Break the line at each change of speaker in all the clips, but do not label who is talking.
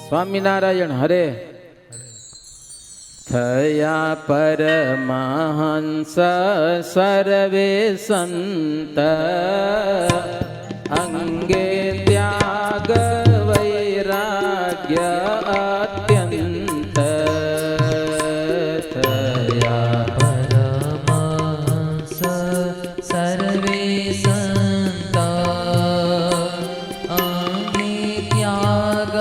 સ્વામિનારાયણ હરે થયા પરમહંસ સર્વે સંત અંગે ત્યાગ વૈરાગ્ય અત્યંત થયા
પરમહંસ સર્વે સંત અંગે ત્યાગ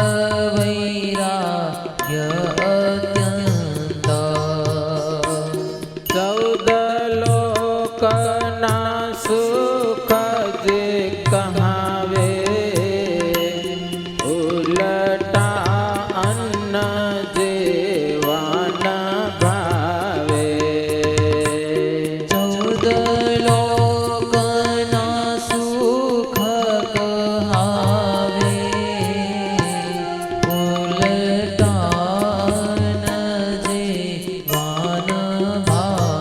વૈરાગ્ય અત્યંત
14 લોકના સુખ જે કહાવે ઉલટા અન્ન જેવાના ભાવે
14 લોકના સુખ કહાવે ઉલટા ન જીવાન ભાવે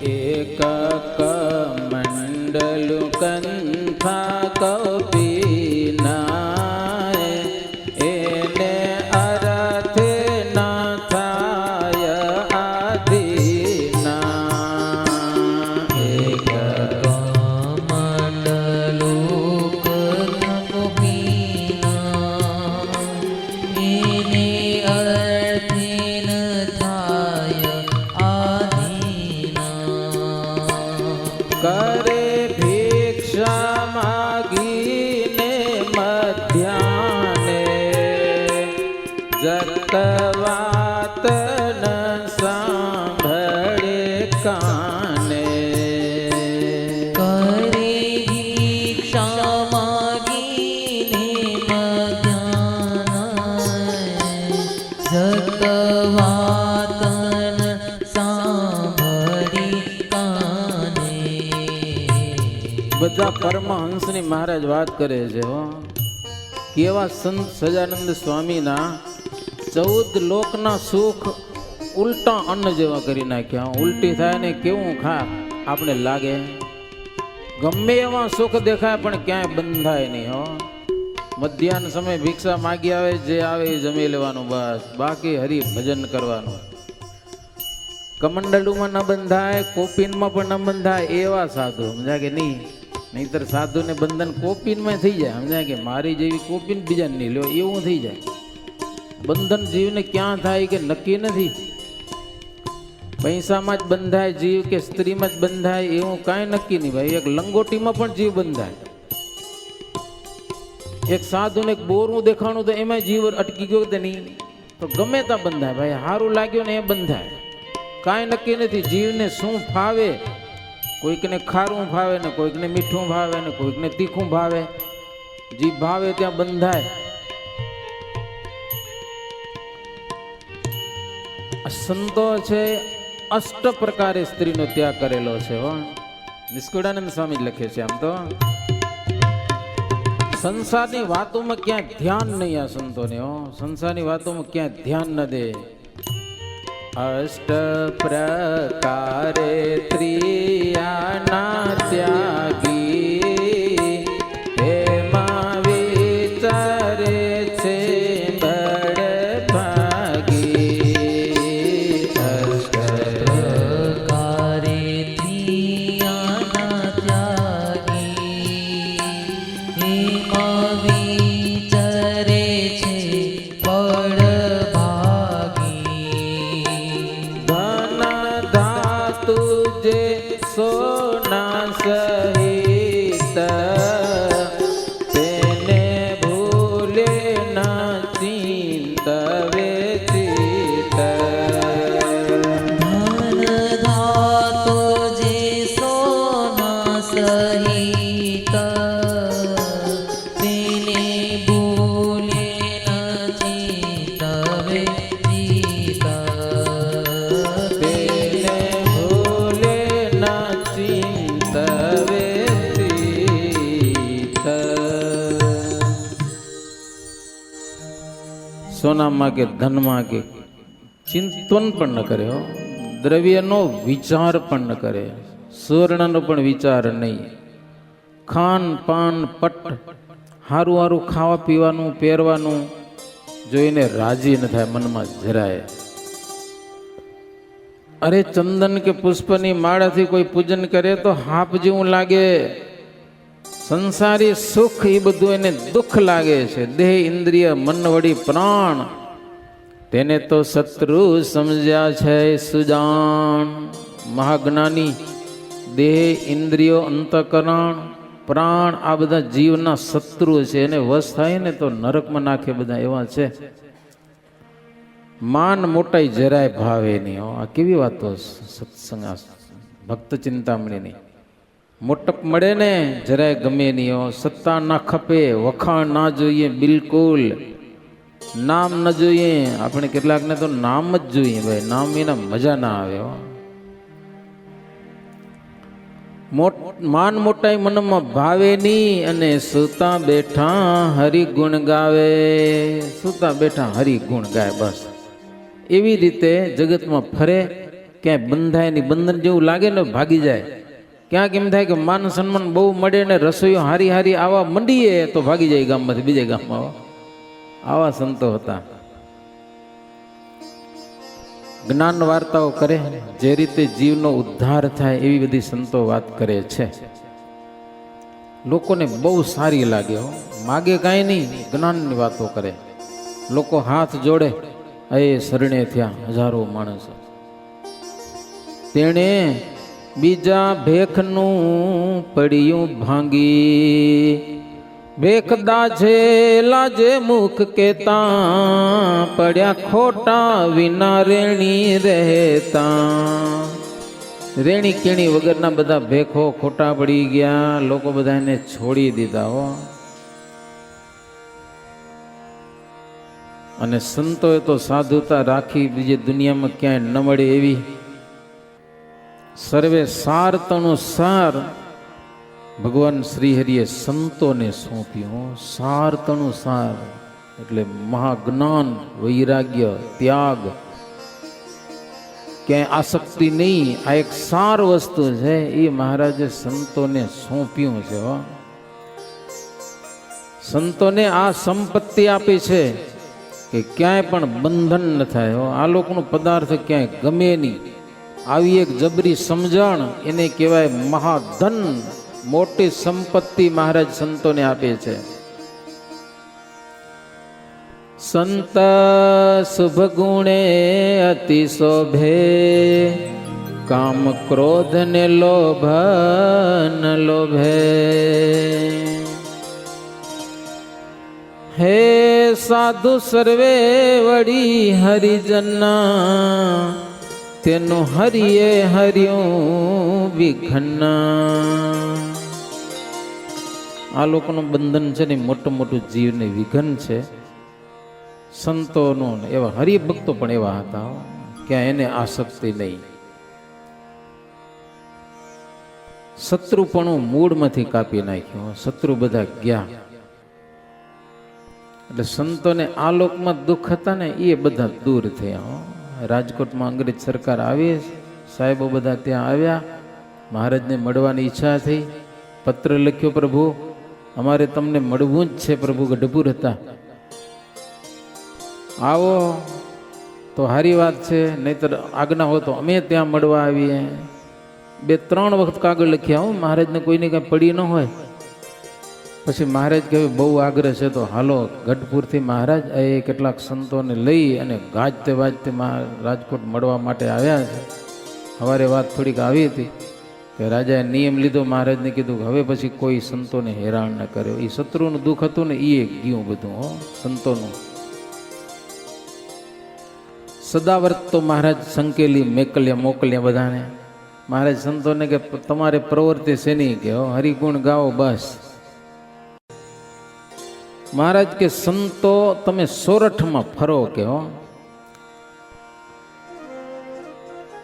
એક કમંડલુ કંથા કપીનાય એને અરથે ન થાય આધીના
એક કમંડલુક કપીના એને અર્થે ન થાય
કરે ભિક્ષા માગીને મધ્યાને જત વાત ન સાંભળે કાને
કરે ભિક્ષા માગીને મધ્યાહન જત વાતન સાંભળી કાને
બધા પરમહંસની મહારાજ વાત કરે છે હો કેવા સંત સજાનંદ સ્વામીના 14 લોકના સુખ ઉલટા અન્ન જેવા કરી નાખ્યા ઉલટી થાય ને કેવું ખા આપણે લાગે ગમે એવા સુખ દેખાય પણ ક્યાંય બંધાય નહીં હો મધ્યાહન સમય ભિક્ષા માગી આવે જે આવે એ જમી લેવાનું બસ બાકી હરિ ભજન કરવાનું કમંડલુમાં ન બંધાય કોપીનમાં પણ ન બંધાય એવા સાધુ સમજ્યા કે નહીં નહીતર સાધુને બંધન કોપીનમાં થઈ જાય સમજ્યા કે મારી જેવી કોપીન બીજાને નહીં લ્યો એવું થઈ જાય બંધન જીવને ક્યાં થાય કે નક્કી નથી પૈસામાં જ બંધાય જીવ કે સ્ત્રીમાં જ બંધાય એવું કાંઈ નક્કી નહીં ભાઈ એક લંગોટીમાં પણ જીવ બંધાય એક સાધુને એક બોરું દેખાણું તો એમાં જીવ અટકી ગયો કે નહીં તો ગમે ત્યાં બંધાય ભાઈ સારું લાગ્યું ને એ બંધાય કાંઈ નક્કી નથી જીવને શું ફાવે કોઈકને ખારું ભાવે ને કોઈકને મીઠું ભાવે ને કોઈકને તીખું ભાવે જીવ ભાવે ત્યાં બંધાય સંતો છે અષ્ટ પ્રકારે સ્ત્રીનો ત્યાગ કરેલો છે હો નિષ્કુળાનંદ સ્વામી લખે છે આમ તો સંસારની વાતોમાં ક્યાં ધ્યાન નહીં આ સંતોને હો સંસારની વાતોમાં ક્યાં ધ્યાન ન દે અષ્ટ પ્રકારે ત્રિયાના ત્યાગી એમાં વિચારે છે બળ ભાગી
પ્રકારે ત્રિયાના ત્યાગી એમાં વિચરે છે પડ
तुझे सोना सहित तेने भूले न चिंत वे चित
धन धातु जे सोना सहित
સોનામાં કે ધનમાં કે ચિંતન પણ ન કરે હો. દ્રવ્યનો વિચાર પણ ન કરે, સુવર્ણનો પણ વિચાર નહીં. ખાન પાન પટ હારું હારું ખાવા પીવાનું પહેરવાનું જોઈને રાજી ન થાય મનમાં જરાય. અરે ચંદન કે પુષ્પની માળાથી કોઈ પૂજન કરે તો હાપ જેવું લાગે. સંસારી સુખ એ બધું એને દુઃખ લાગે છે. દેહ ઇન્દ્રિય મન વડી પ્રાણ તેને તો શત્રુ સમજ્યા છે સુજાન. મહાજ્ઞાની દેહ ઇન્દ્રિયો અંતઃકરણ પ્રાણ આ બધા જીવના શત્રુ છે. એને વશ થાય ને તો નરકમાં નાખે બધા એવા છે. માન મોટાઈ જરાય ભાવે નહીં. આ કેવી વાતો સત્સંગ ભક્ત ચિંતામણીની. મોટપ મળે ને જરાય ગમે નહીં હો. સત્તા ના ખપે, વખાણ ના જોઈએ, બિલકુલ નામ ન જોઈએ. આપણે કેટલાકને તો નામ જ જોઈએ ભાઈ, નામ વિના મજા ના આવે હો. માન મોટાઈ મનમાં ભાવે નહીં અને સૂતા બેઠા હરિગુણ ગાવે. સૂતા બેઠા હરિગુણ ગાય બસ. એવી રીતે જગતમાં ફરે, ક્યાંય બંધાય નહીં. બંધન જેવું લાગે ને ભાગી જાય. ક્યાંક એમ થાય કે માન સન્માન બહુ મળે ને રસોઈઓ હારી હારી આવા મંડીએ તો ભાગી જાય ગામમાંથી બીજા ગામમાં. આવા સંતો હતા. જ્ઞાન વાર્તાઓ કરે, જે રીતે જીવનો ઉદ્ધાર થાય એવી બધી સંતો વાત કરે છે. લોકોને બહુ સારી લાગે હો. માગે કાંઈ નહીં, જ્ઞાનની વાતો કરે. લોકો હાથ જોડે, એ શરણે થયા હજારો માણસો. તેણે બીજા ભેખનું પડ્યું ભાંગી. ભેખ દાઝેલા જે મુખ કેતા પડ્યા ખોટા વિના રેણી રહેતા. રેણી કેણી વગરના બધા ભેખો ખોટા પડી ગયા. લોકો બધા એને છોડી દીધા હો. અને સંતોએ તો સાધુતા રાખી બીજી દુનિયામાં ક્યાંય ન મળે એવી. સર્વે સાર તણું સાર ભગવાન શ્રીહરિએ સંતોને સોંપ્યું. સાર તણું સાર એટલે મહાજ્ઞાન, વૈરાગ્ય, ત્યાગ, ક્યાંય આસક્તિ નહીં. આ એક સાર વસ્તુ છે, એ મહારાજે સંતોને સોંપ્યું છે. સંતોને આ સંપત્તિ આપી છે કે ક્યાંય પણ બંધન ન થાય. આ લોકોનો પદાર્થ ક્યાંય ગમે નહીં. આવી એક જબરી સમજણ એને કહેવાય મહાધન. મોટી સંપત્તિ મહારાજ સંતોને આપે છે. સંત શુભ ગુણે અતિ શોભે, કામ ક્રોધ ને લોભ ન લોભે. હે સાધુ સર્વે વડી હરિજના, તેનું હરિએ હર્યું વિઘ્ન. આ લોકોનું બંધન છે ને મોટું મોટું જીવને વિઘન છે. સંતોનું એવા હરિભક્તો પણ એવા હતા, ક્યાં એને આસક્તિ નહીં. શત્રુપણું મૂળમાંથી કાપી નાખ્યું. શત્રુ બધા ગયા. એટલે સંતોને આ લોકમાં દુઃખ હતા ને એ બધા દૂર થયા. રાજકોટમાં અંગ્રેજ સરકાર આવી, સાહેબો બધા ત્યાં આવ્યા. મહારાજને મળવાની ઈચ્છા થઈ. પત્ર લખ્યો, પ્રભુ અમારે તમને મળવું જ છે. પ્રભુ ગઢપુર હતા, આવો તો સારી વાત છે, નહીતર આજ્ઞા હોય તો અમે ત્યાં મળવા આવીએ. 2-3 વખત કાગળ લખ્યા હો મહારાજને, કોઈને કાંઈ પડી ન હોય. પછી મહારાજ કહે બહુ આગ્રહ છે તો હાલો ગઢપુરથી મહારાજ એ કેટલાક સંતોને લઈ અને ગાજતે વાજતે રાજકોટ મળવા માટે આવ્યા છે. સવારે વાત થોડીક આવી હતી કે રાજાએ નિયમ લીધો, મહારાજને કીધું કે હવે પછી કોઈ સંતોને હેરાન ન કર્યો. એ શત્રુનું દુઃખ હતું ને એ ગયું બધું હો સંતોનું. સદાવ્રત તો મહારાજ સંકેલી મોકલ્યા બધાને. મહારાજ સંતોને કે તમારે પ્રવૃત્તિ શેની કે હરિગુણ ગાઓ બસ. મહારાજ કે સંતો તમે સોરઠમાં ફરો કે હો.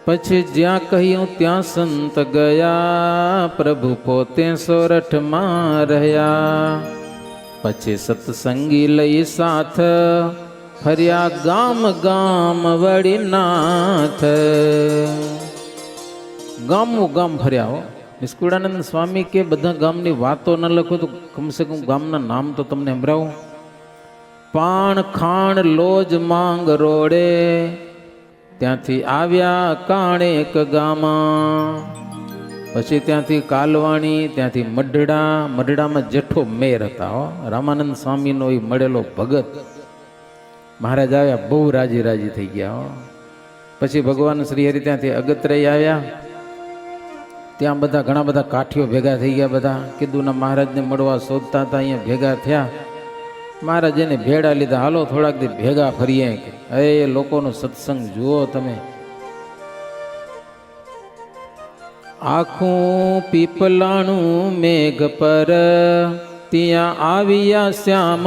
પછી જ્યાં કહ્યું ત્યાં સંત ગયા, પ્રભુ પોતે સોરઠમાં રહ્યા. પછી સત્સંગી લઈ સાથ ફર્યા ગામ ગામ વળી નાથ. ગામું ગામ ફર્યા હો. નિષ્કુળાનંદ સ્વામી કે બધા ગામની વાતો ન લખો તો કમસે કમ ગામના નામ તો તમને સંભળાવું. પાણ ખાણ લોજ માંગ રોડે, ત્યાંથી આવ્યા કાણેક ગામા. પછી ત્યાંથી કાલવાણી, ત્યાંથી મઢડા. મઢડામાં જેઠો મેર હતા હો, રામાનંદ સ્વામીનો એ મળેલો ભગત. મહારાજ આવ્યા, બહુ રાજી રાજી થઈ ગયા હો. પછી ભગવાન શ્રી હરિ ત્યાંથી અગત્રય આવ્યા. ત્યાં બધા ઘણા બધા કાઠીઓ ભેગા થઈ ગયા. બધા કીધું ના મહારાજને મળવા શોધતા હતા, અહીંયા ભેગા થયા. મહારાજ એને ભેડા લીધા, હાલો થોડાક દી ભેગા ફરીએ. એ લોકોનો સત્સંગ જુઓ તમે. આખું પીપલાણું મેઘ પર, ત્યાં આવ્યા શ્યામ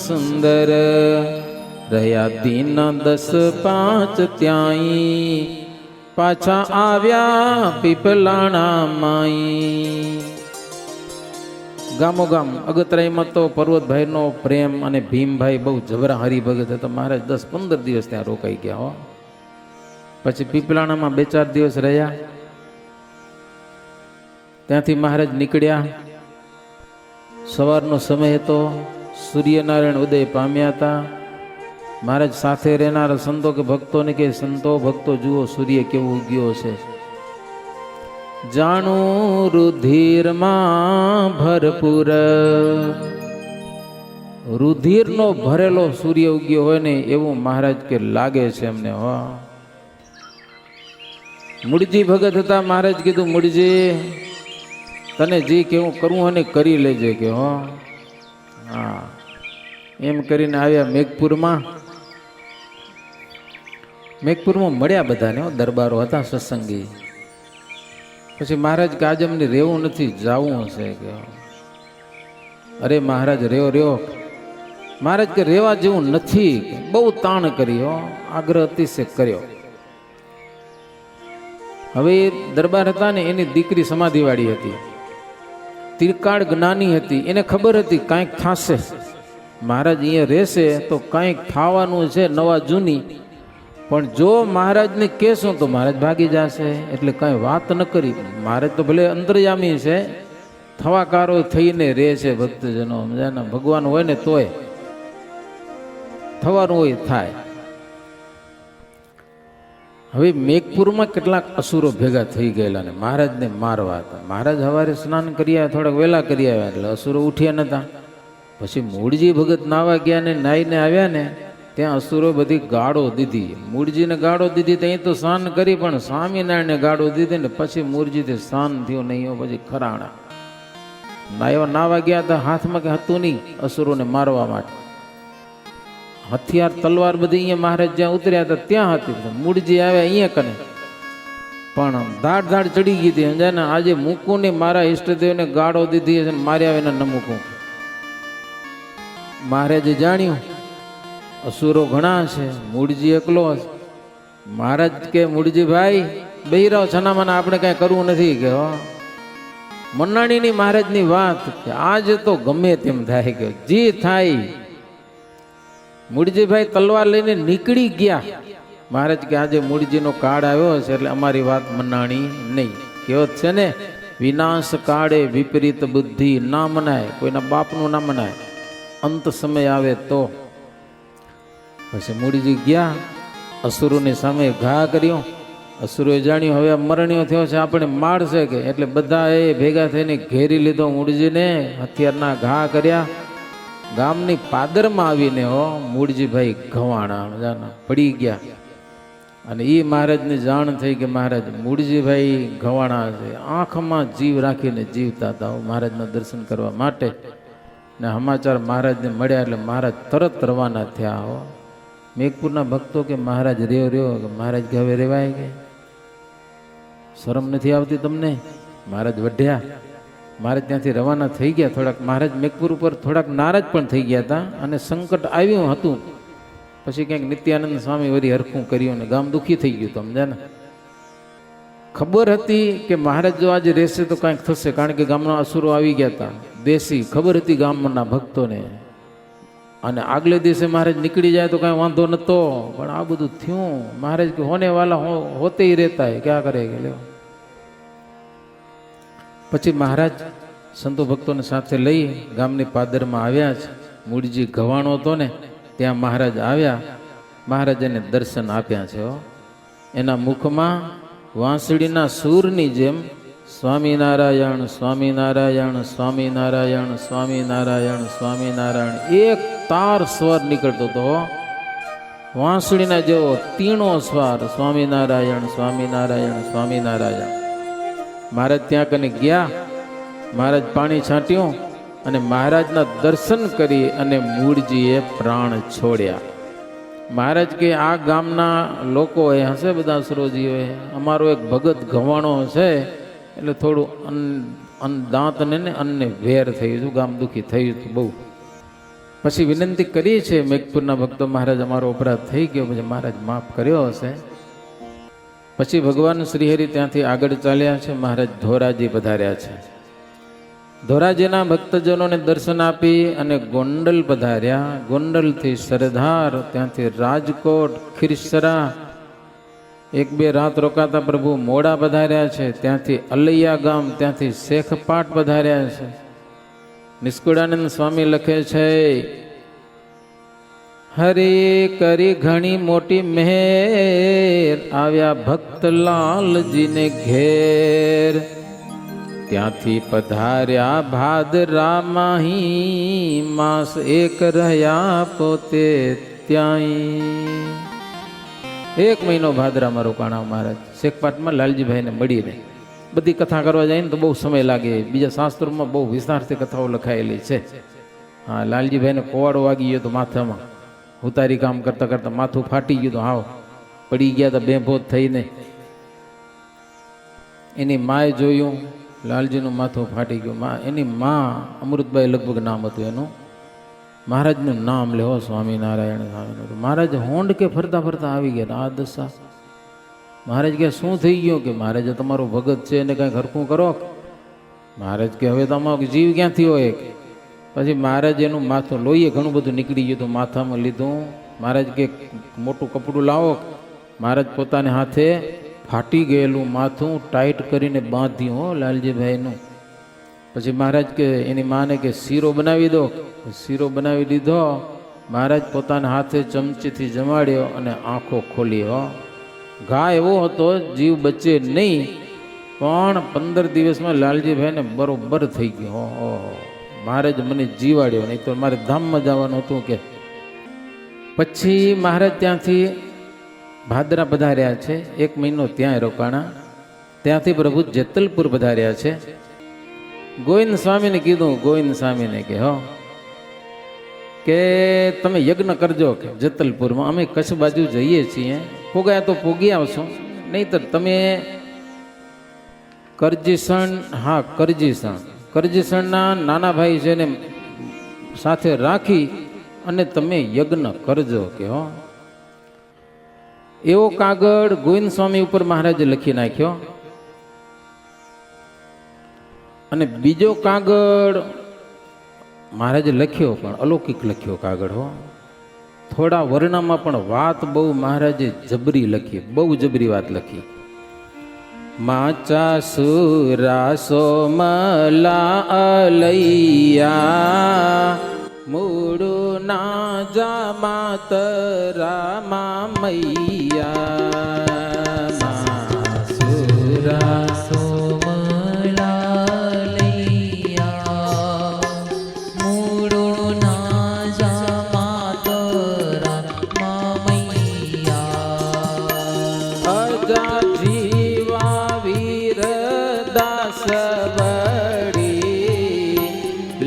સુંદર. રહ્યા દીન 10-5 ત્યાંય, પાછા આવ્યા પીપલાણા માઈ. ગામો ગામ અગતરાઈમાં તો પર્વતભાઈનો પ્રેમ અને ભીમભાઈ બહુ જબરા હરિભગત હતા. મહારાજ 10-15 દિવસ ત્યાં રોકાઈ ગયા હો. પછી પીપલાણામાં 2-4 દિવસ રહ્યા. ત્યાંથી મહારાજ નીકળ્યા. સવારનો સમય હતો, સૂર્યનારાયણ ઉદય પામ્યા હતા. મહારાજ સાથે રહેનારા સંતો કે ભક્તોને કે સંતો ભક્તો જુઓ સૂર્ય કેવો ઉગ્યો છે. જાણું રુધિરમાં ભરપૂર. રુધિરનો ભરેલો સૂર્ય ઉગ્યો હોય ને એવું મહારાજ કે લાગે છે એમને હો. મૂળજી ભગત હતા. મહારાજ કીધું મૂળજી તને જે કેવું કરવું અને કરી લેજે કે હો. હા એમ કરીને આવ્યા મેઘપુરમાં. મેઘપુરમાં મળ્યા બધાને હો, દરબારો હતા સત્સંગી. પછી મહારાજ કે આજે અમને રહેવું નથી, જાવું હશે કે. અરે મહારાજ રહ્યો રહ્યો. મહારાજ કે રહેવા જેવું નથી. બહુ તાણ કરી હો, આગ્રહ અતિશય કર્યો. હવે દરબાર હતા ને એની દીકરી સમાધિવાળી હતી, તિરકાળ જ્ઞાની હતી. એને ખબર હતી કાંઈક થશે, મહારાજ અહીંયા રહેશે તો કાંઈક થવાનું છે નવા જૂની. પણ જો મહારાજને કહેશું તો મહારાજ ભાગી જશે, એટલે કાંઈ વાત ન કરી. મહારાજ તો ભલે અંતર્યામી છે, થવાકારો થઈને રહે છે ભક્તજનો. સમજાય ને, ભગવાન હોય ને તોય થવાનું હોય થાય. હવે મેઘપુરમાં કેટલાક અસુરો ભેગા થઈ ગયેલા ને મહારાજને મારવા હતા. મહારાજ સવારે સ્નાન કરી આવ્યા, થોડાક વહેલા કરી આવ્યા એટલે અસુરો ઉઠ્યા નતા. પછી મૂળજી ભગત નાવા ગયા ને નાઈને આવ્યા ને ત્યાં અસુરો બધી ગાળો દીધી. મૂળજીને ગાળો દીધી ત્યાં તો સ્નાન કરી, પણ સ્વામિનારાયણને ગાળો દીધી ને પછી મૂળજીથી સ્નાન થયું નહીં. પછી ખરાણા નાવા ગયા હતા, હાથમાં કે હતું નહીં અસુરોને મારવા માટે. હથિયાર તલવાર બધી અહીંયા મહારાજ જ્યાં ઉતર્યા હતા ત્યાં હતી. મૂળજી આવ્યા અહીંયા કને પણ ધાડ ધાડ ચડી ગઈ હતી. સમજાય ને, આજે મૂકું ને મારા ઈષ્ટદેવને ગાળો દીધી છે, માર્યા વિના ન મૂકું. મહારાજે જાણ્યું અસુરો ઘણા છે, મૂળજી એકલો છે. મહારાજ કે મૂળજી ભાઈ બૈરાવ છનામાના આપણે કાંઈ કરવું નથી કે હો. મનાણીની મહારાજની વાત કે આજે તો ગમે તેમ થાય કે જે થાય. મૂળજીભાઈ તલવાર લઈને નીકળી ગયા. મહારાજ કે આજે મૂળજીનો કાળ આવ્યો છે એટલે અમારી વાત મનાણી નહીં. કહેવત છે ને, વિનાશ કાળે વિપરીત બુદ્ધિ ના મનાય, કોઈના બાપનું ના મનાય, અંત સમય આવે તો. પછી મૂળજી ગયા, અસુરોની સામે ઘા કર્યો. અસુરોએ જાણ્યું હવે મરણીયો થયો છે, આપણે મારશે કે, એટલે બધા એ ભેગા થઈને ઘેરી લીધો મૂળજીને, હથિયારના ઘા કર્યા. ગામની પાદરમાં આવીને હો મૂળજીભાઈ ઘવાણા પડી ગયા. અને એ મહારાજને જાણ થઈ કે મહારાજ મૂળજીભાઈ ઘવાણા છે. આંખમાં જીવ રાખીને જીવતા હતા મહારાજના દર્શન કરવા માટે. ને સમાચાર મહારાજને મળ્યા એટલે મહારાજ તરત રવાના થયા હો. મેઘપુરના ભક્તો કે મહારાજ રહ્યો રહ્યો કે મહારાજ કે હવે રેવાય કે શરમ નથી આવતી તમને? મહારાજ વઢ્યા. મહારાજ ત્યાંથી રવાના થઈ ગયા. થોડાક મહારાજ મેઘપુર ઉપર થોડાક નારાજ પણ થઈ ગયા હતા અને સંકટ આવ્યું હતું. પછી ક્યાંક નિત્યાનંદ સ્વામી વળી હરખું કર્યું ને ગામ દુઃખી થઈ ગયું. સમજ્યા ને, ખબર હતી કે મહારાજ જો આજે રહેશે તો કાંઈક થશે, કારણ કે ગામના અસુરો આવી ગયા હતા. દેશી ખબર હતી ગામના ભક્તોને. અને આગલે દિવસે મહારાજ નીકળી જાય તો કાંઈ વાંધો નહોતો, પણ આ બધું થયું. મહારાજ કે હોને વાલા હોતે ही રહેતા है, क्या करेंगे લ્યો. પછી મહારાજ સંતો ભક્તોને સાથે લઈ ગામની પાદરમાં આવ્યા છે. મૂળજી ગવાણો હતો ને ત્યાં મહારાજ આવ્યા. મહારાજ એને દર્શન આપ્યા છે. એના મુખમાં વાંસળીના સૂરની જેમ સ્વામિનારાયણ સ્વામિનારાયણ સ્વામિનારાયણ સ્વામિનારાયણ સ્વામિનારાયણ એક તાર સ્વર નીકળતો હતો. વાંસળીના જેવો તીણો સ્વર સ્વામિનારાયણ સ્વામિનારાયણ સ્વામિનારાયણ. મહારાજ ત્યાં કને ગયા. મહારાજ પાણી છાંટ્યું અને મહારાજના દર્શન કરી અને મૂળજીએ પ્રાણ છોડ્યા. મહારાજ કે આ ગામના લોકો એ હશે બધા સુરોજીઓ, અમારો એક ભગત ગવાણો છે એટલે થોડું દાંત ને અન્ને વેર થયું હતું, ગામ દુઃખી થયું હતું બહુ. પછી વિનંતી કરી છે મેઘપુરના ભક્તો, મહારાજ અમારો અપરાધ થઈ ગયો. પછી મહારાજ માફ કર્યો હશે. પછી ભગવાન શ્રીહરિ ત્યાંથી આગળ ચાલ્યા છે. મહારાજ ધોરાજી પધાર્યા છે. ધોરાજીના ભક્તજનોને દર્શન આપી અને ગોંડલ પધાર્યા. ગોંડલથી સરદાર, ત્યાંથી રાજકોટ, ખીરસરા એક બે રાત રોકાતા પ્રભુ મોડા પધાર્યા છે. ત્યાંથી અલૈયા ગામ, ત્યાંથી શેખપાટ પધાર્યા છે. નિષ્કુળાનંદ સ્વામી લખે છે, હરે કરી ઘણી મોટી મહેર, આવ્યા ભક્તલાલજીને ઘેર. ત્યાંથી પધાર્યા ભાદરા માહી, માસ એક રહ્યા પોતે ત્યાંય. એક મહિનો ભાદરામાં રોકાણા મહારાજ શેખપાટમાં લાલજીભાઈને મળીને. બધી કથા કરવા જાય ને તો બહુ સમય લાગે. બીજા શાસ્ત્રોમાં બહુ વિસ્તારથી કથાઓ લખાયેલી છે. હા, લાલજીભાઈને કોવાડો વાગી ગયો તો માથામાં, ઉતારી કામ કરતા કરતા માથું ફાટી ગયું તો હાવ પડી ગયા તો બેભોત થઈને. એની માએ જોયું, લાલજીનું માથું ફાટી ગયું. એની મા અમૃતબાઈ લગભગ નામ હતું એનું. મહારાજનું નામ લેવો સ્વામિનારાયણ સ્વામિનારાયણ. મહારાજ હોંડ કે ફરતા ફરતા આવી ગયા આ દશા. મહારાજ કે શું થઈ ગયું? કે મહારાજ તમારો ભગત છે એને કાંઈ હરખું કરો. મહારાજ કે હવે તમારો જીવ ક્યાંથી હોય? પછી મહારાજ એનું માથું લોહીએ ઘણું બધું નીકળી ગયું તો માથામાં લીધું. મહારાજ કે મોટું કપડું લાવો. મહારાજ પોતાને હાથે ફાટી ગયેલું માથું ટાઈટ કરીને બાંધ્યું હો લાલજીભાઈનું. પછી મહારાજ કે એની માને કે શીરો બનાવી દો. શીરો બનાવી દીધો. મહારાજ પોતાના હાથે ચમચીથી જમાડ્યો અને આંખો ખોલી. હો ઘા એવો હતો જીવ બચે નહીં, પણ 15 દિવસમાં લાલજીભાઈને બરોબર થઈ ગયો. ઓહો, મહારાજ મને જીવાડ્યો, નહીં તો મારે ધામમાં જવાનું હતું કે. પછી મહારાજ ત્યાંથી ભાદરા પધાર્યા છે. 1 મહિનો ત્યાં રોકાણા. ત્યાંથી પ્રભુ જેતલપુર પધાર્યા છે. ગોવિંદ સ્વામીને કીધું, ગોવિંદ સ્વામીને કે હો કે તમે યજ્ઞ કરજો કે જેતલપુરમાં. અમે કચ્છ બાજુ જઈએ છીએ, પોગાયા તો પોગી આવશો, નહીતર તમે કરજીસણ, હા કરજીસણના નાના ભાઈ છે ને સાથે રાખી અને તમે યજ્ઞ કરજો કે હો. એવો કાગળ ગોવિંદ સ્વામી ઉપર મહારાજે લખી નાખ્યો. અને બીજો કાગળ મહારાજે લખ્યો, પણ અલૌકિક લખ્યો કાગળ. હો થોડા વર્ણમાં પણ વાત બહુ મહારાજે જબરી લખી, બહુ જબરી વાત લખી. માચા સુરા સોમલા અલૈયા, મૂડુ ના જા માતરા મૈયા.
સુરા સોમલા લૈયા, મૂડુ ના જા માતરા મૈયા.
અજા જીવા વીર દાસ વડી,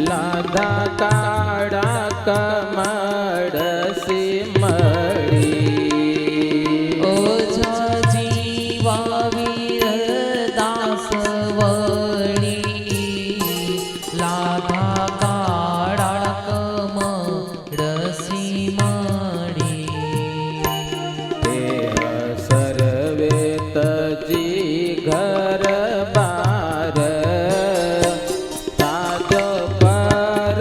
લાધા કાળા કમળ સિમડી.
ઓજા જીવા વીર દાસ વડી, લાધા કાળા કમળ સિમડી.
સર્વે તજી ઘર બાર, તાજ પર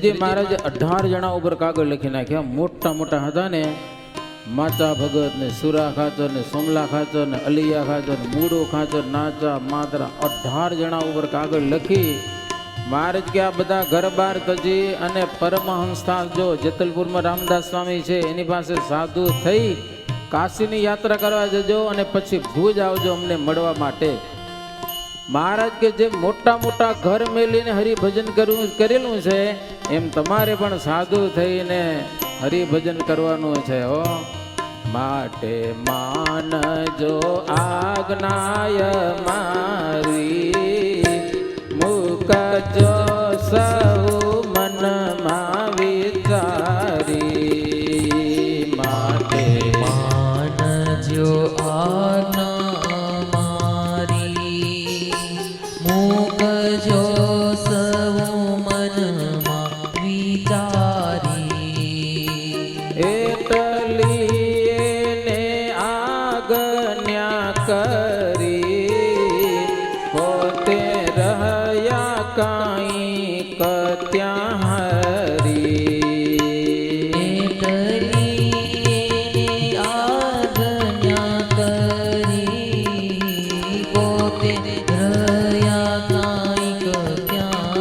હરિજી મહારાજે 18 જણા ઉપર કાગળ લખી નાખ્યા. મોટા મોટા હતા ને, માચા ભગત ને, સુરા ખાચર ને, સોમલા ખાચર ને, અલિયા ખાચર ને, મૂડો ખાચર, નાચા માત્રા 18 જણા ઉપર કાગળ લખી મહારાજ કે આ બધા ઘર બાર તજી અને પરમહંસતા જો જેતલપુરમાં રામદાસ સ્વામી છે એની પાસે સાધુ થઈ કાશીની યાત્રા કરવા જજો અને પછી ભુજ આવજો અમને મળવા માટે. મહારાજ કે જે મોટા મોટા ઘર મેલીને હરિભજન કરેલું છે એમ તમારે પણ સાધુ થઈને હરિભજન કરવાનું છે હો. માટે માનજો આજ્ઞાય મારી, મૂકજો સૌ મનમાં વિચારી. માટે
માનજો આજ્ઞા મારી, મૂકજો સૌ મનમાં વિચારી.
એટલી એને આજ્ઞા કરી, પોતે રહ્યા કાંઈક ત્યાં હરી.
એટલી આજ્ઞા કરી, પોતે રહ્યા કાંઈક ત્યાં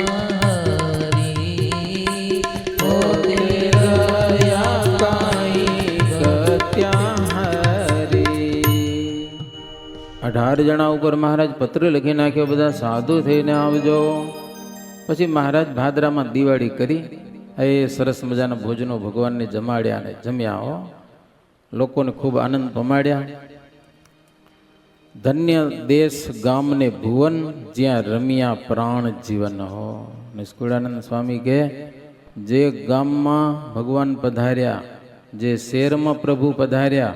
હરી. પોતે
રહ્યા કાંઈક ત્યાં હરી. 18 જણા ઉપર મહારાજ પત્ર લખી નાખ્યો, બધા સાધુ થઈને આવજો. પછી મહારાજ ભાદરામાં દિવાળી કરી, એ સરસ મજાના ભોજનો ભગવાનને જમાડ્યા ને જમ્યા હો. લોકોને ખૂબ આનંદ પમાડ્યા. ધન્ય દેશ ગામને ભુવન, જ્યાં રમ્યા પ્રાણ જીવન હો. નિષ્કુળાનંદ સ્વામી કહે જે ગામમાં ભગવાન પધાર્યા, જે શહેરમાં પ્રભુ પધાર્યા,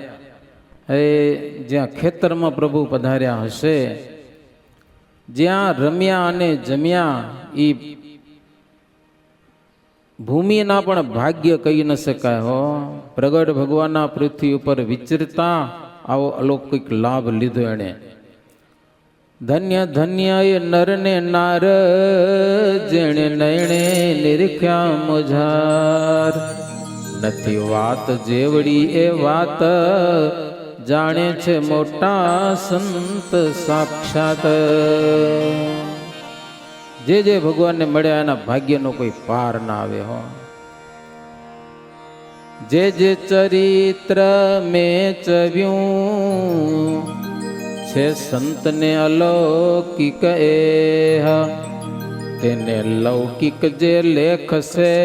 એ જ્યાં ખેતરમાં પ્રભુ પધાર્યા હશે, જ્યાં રમ્યા અને જમ્યા, એ ભૂમિના પણ ભાગ્ય કહી ન શકાય હો. પ્રગટ ભગવાનના પૃથ્વી ઉપર વિચરતા આવો અલૌકિક લાભ લીધો એણે. ધન્ય ધન્ય એ નર ને નાર, જેણે નયણે નિરખ્યા મુઝાર. નથી વાત જેવડી એ વાત, જાણે છે મોટા સંત સાક્ષાત. જે જે ભગવાનને મળ્યા એના ભાગ્યનો કોઈ પાર ના આવે હો. જે જે ચરિત્ર મેં ચવ્યું છે સંતને અલૌકિક એહ, તેને લૌકિક જે લેખશે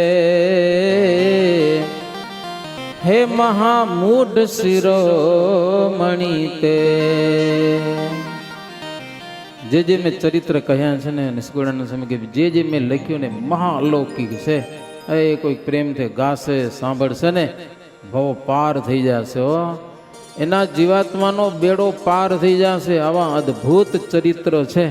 હે મહામૂઢ શિરોમણી તે. જે જે મેં ચરિત્ર કહ્યા છે ને નિષ્કુળાનંદ સ્વામી કે જે મેં લખ્યું ને મહાઅલૌકિક છે. એ કોઈ પ્રેમથી ગાશે સાંભળશે ને ભવ પાર થઈ જશે હો. એના જીવાત્માનો બેડો પાર થઈ જશે. આવા અદ્ભુત ચરિત્ર છે.